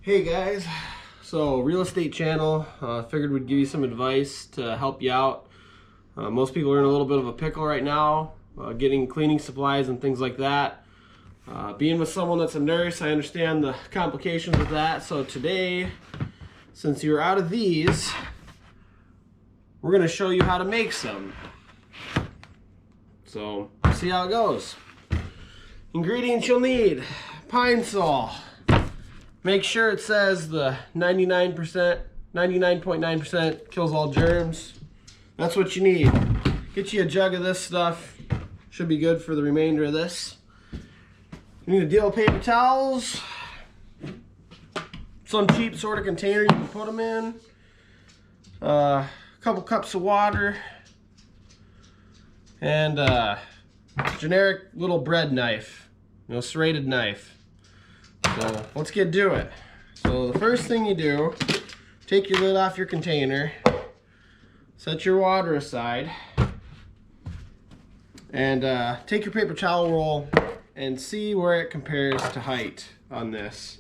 Hey guys, so real estate channel, figured we'd give you some advice to help you out. Most people are in a little bit of a pickle right now, getting cleaning supplies and things like that. Being with someone that's a nurse, I understand the complications of that. So today, since you're out of these, we're going to show you how to make some. So, see how it goes. Ingredients you'll need: Pine Sol. Make sure it says the 99.9% kills all germs. That's what you need. Get you a jug of this stuff. Should be good for the remainder of this. You need a deal of paper towels. Some cheap sort of container you can put them in. A couple cups of water. And generic little bread knife. Serrated knife. So let's get to it. So the first thing you do, take your lid off your container, set your water aside, and take your paper towel roll and see where it compares to height on this.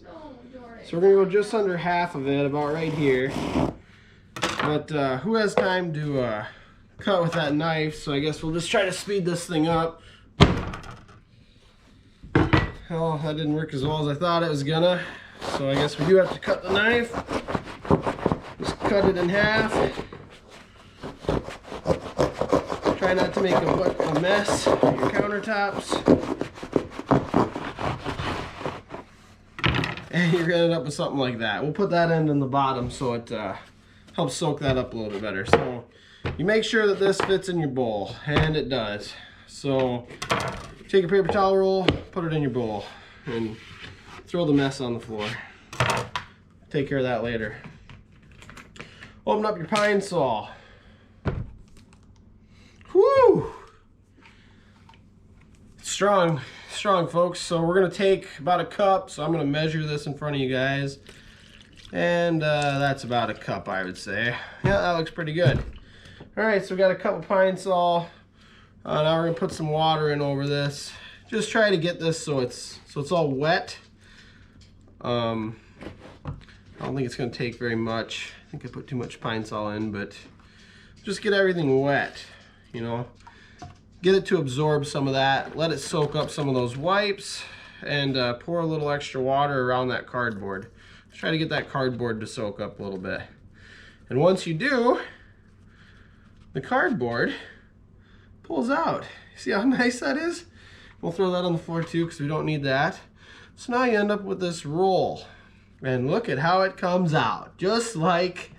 So we're going to go just under half of it, about right here. But who has time to cut with that knife? So I guess we'll just try to speed this thing up. Well, that didn't work as well as I thought it was gonna. So I guess we do have to cut the knife. Just cut it in half. Try not to make a mess of your countertops. And you're gonna end up with something like that. We'll put that end in the bottom so it helps soak that up a little bit better. So you make sure that this fits in your bowl, and it does. So take your paper towel roll, put it in your bowl, and throw the mess on the floor. Take care of that later. Open up your Pine Sol. Whoo! Strong folks. So we're gonna take about a cup. So I'm gonna measure this in front of you guys. And that's about a cup, I would say. Yeah, that looks pretty good. All right, so we got a cup of Pine Sol. Now we're gonna put some water in over this. Just try to get this so it's all wet. I don't think it's gonna take very much. I think I put too much Pine Sol in, but just get everything wet. Get it to absorb some of that. Let it soak up some of those wipes, and pour a little extra water around that cardboard. Just try to get that cardboard to soak up a little bit. And once you do, the cardboard pulls out. See how nice that is? We'll throw that on the floor too because we don't need that. So now you end up with this roll. And look at how it comes out. Just like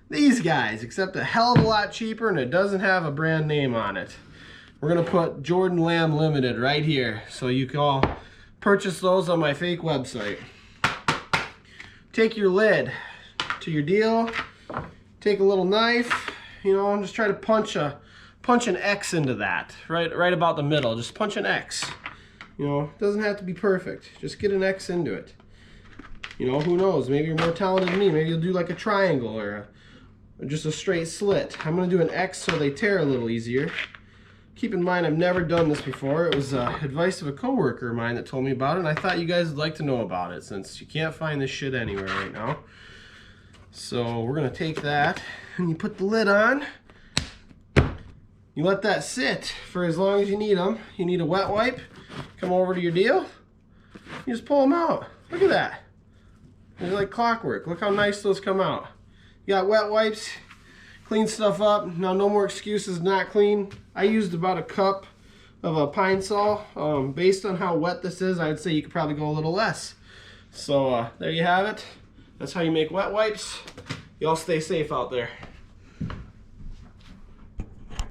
these guys, except a hell of a lot cheaper, and it doesn't have a brand name on it. We're gonna put Jordan Lamb Limited right here. So you can all purchase those on my fake website. Take your lid to your deal. Take a little knife, and just try to punch an X into that, right about the middle. Just punch an X. It doesn't have to be perfect. Just get an X into it. Who knows? Maybe you're more talented than me. Maybe you'll do like a triangle or just a straight slit. I'm gonna do an X so they tear a little easier. Keep in mind, I've never done this before. It was advice of a coworker of mine that told me about it, and I thought you guys would like to know about it since you can't find this shit anywhere right now. So we're gonna take that, and you put the lid on. You let that sit for as long as you need them. You need a wet wipe. Come over to your deal. You just pull them out. Look at that. They're like clockwork. Look how nice those come out. You got wet wipes. Clean stuff up. Now no more excuses not clean. I used about a cup of a Pine Sol. Based on how wet this is, I'd say you could probably go a little less. So there you have it. That's how you make wet wipes. Y'all stay safe out there.